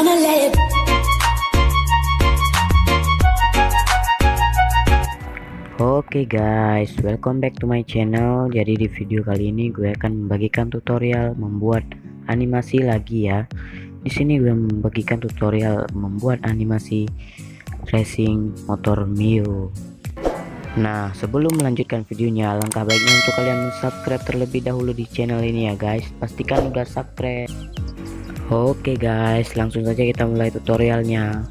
gonna let it. Oke guys, welcome back to my channel. Jadi di video kali ini gue akan membagikan tutorial membuat animasi lagi ya. Di sini gue membagikan tutorial membuat animasi racing motor Mio. Nah, sebelum melanjutkan videonya, alangkah baiknya untuk kalian subscribe terlebih dahulu di channel ini ya guys. Pastikan udah subscribe. Oke guys, langsung saja kita mulai tutorialnya.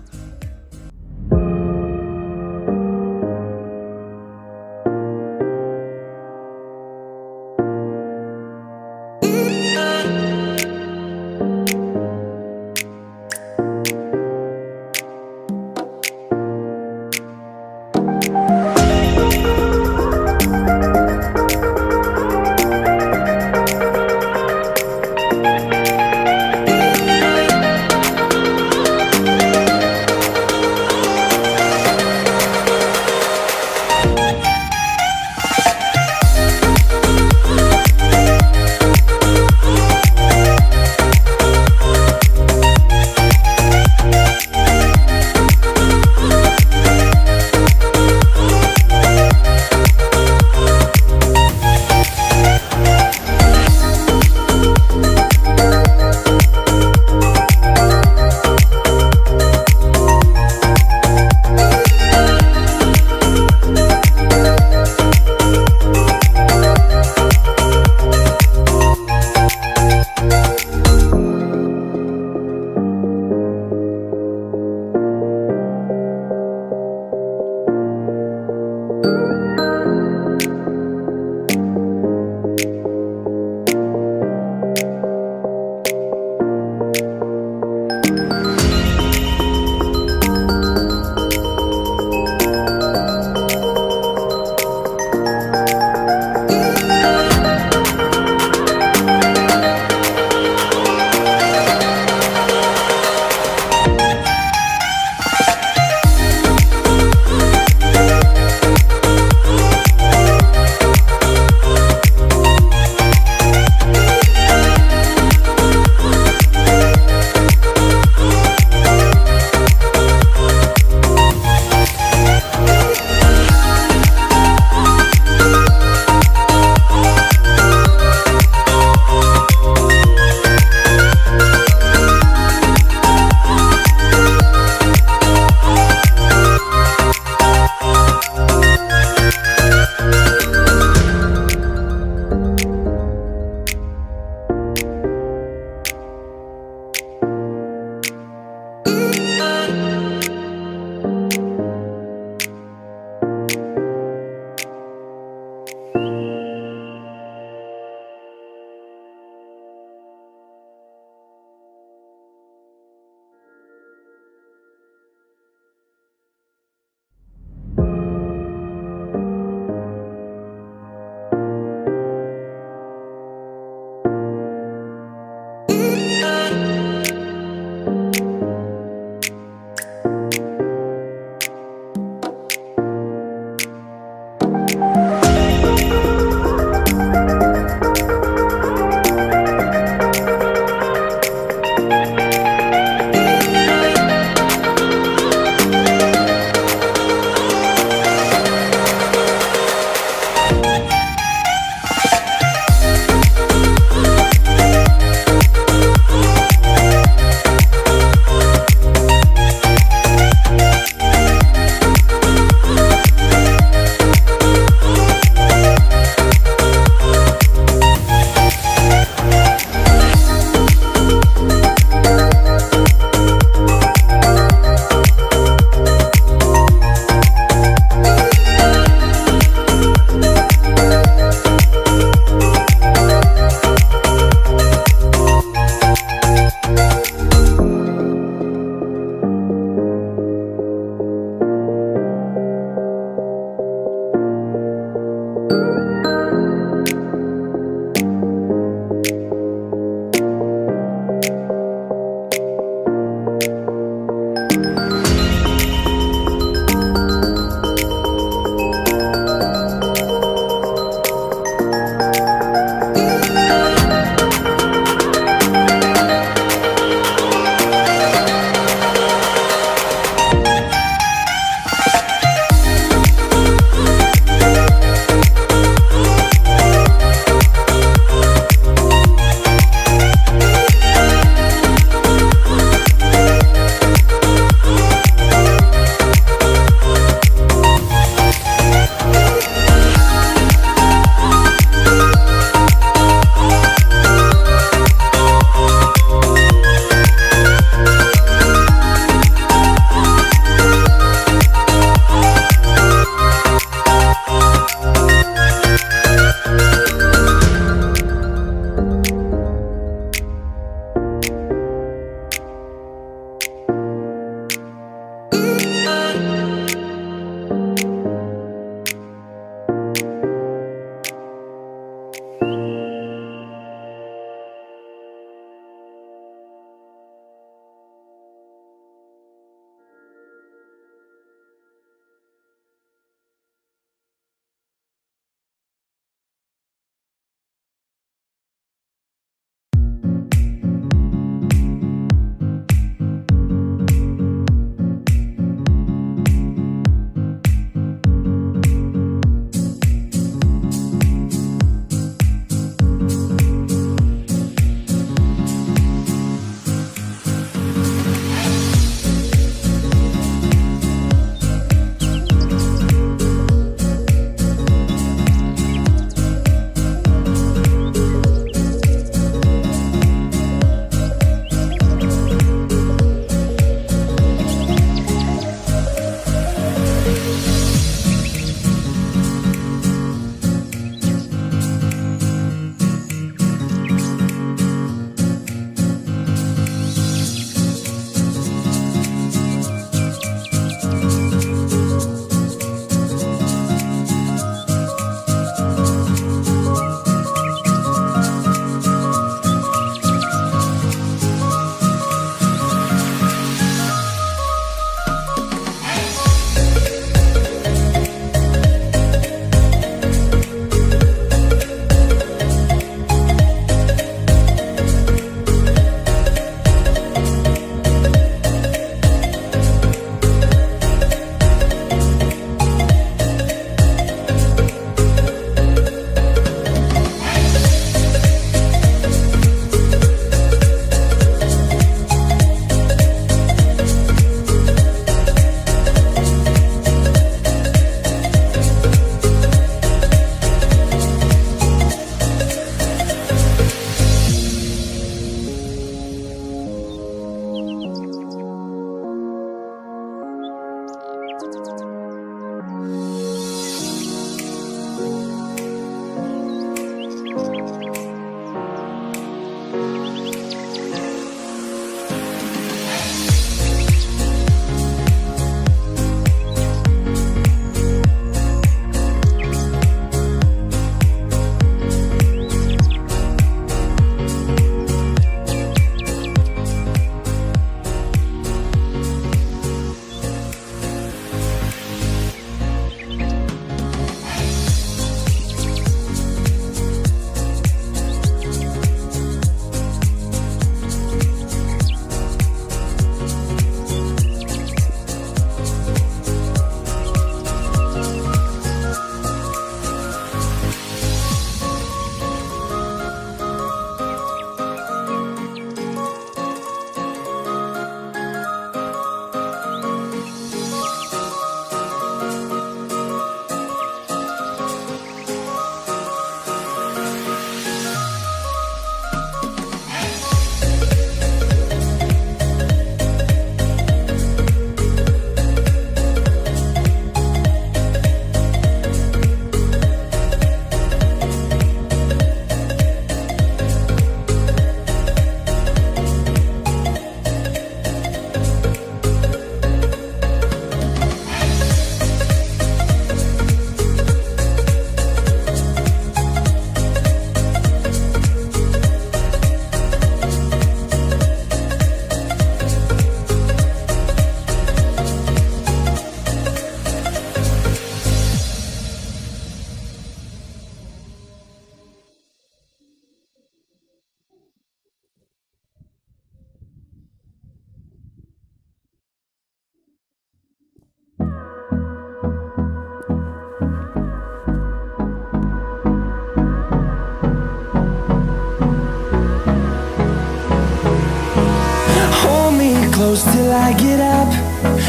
close till I get up.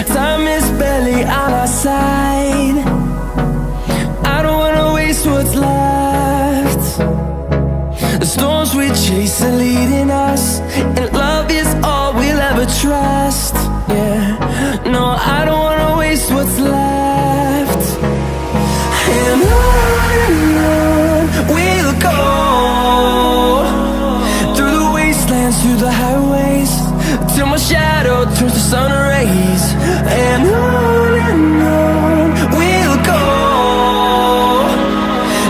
Time is barely on our side. I don't wanna waste what's left. The storms we chase are leading us, and love is all we'll ever trust. Yeah, no, I don't wanna waste what's left. And on we'll go, through the wastelands, through the highways, till my shadow turns to sun rays. And on we'll go,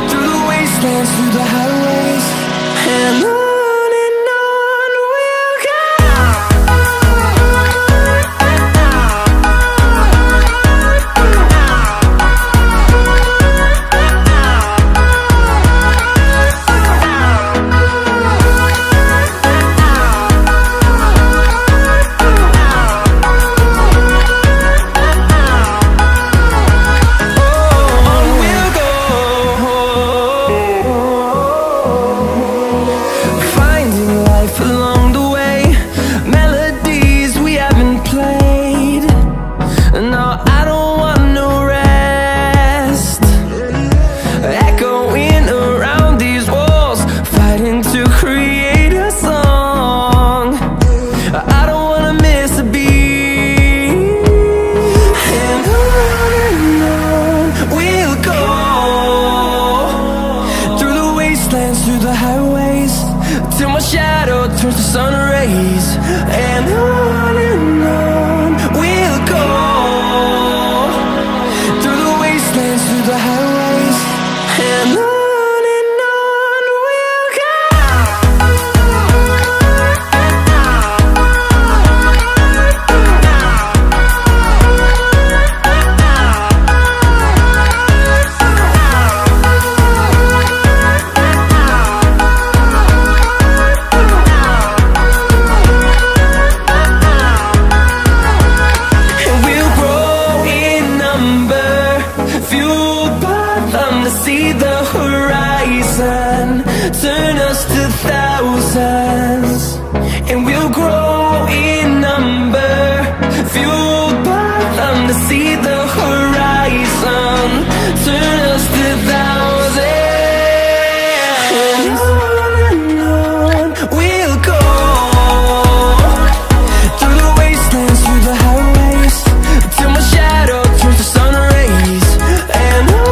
through the wastelands, through the highways. wastelands, through the highways, till my shadow turns to sun rays. And on we'll go, through the wastelands, through the highways, and on we'll go. See the horizon turn us to thousands, and we'll grow in number, fueled by them to see the horizon turn us to thousands. And on we'll go, through the wastelands, through the highways, till my shadow turns to sun rays. And on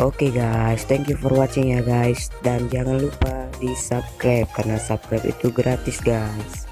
Oke guys, thank you for watching ya guys, dan jangan lupa di subscribe karena subscribe itu gratis guys.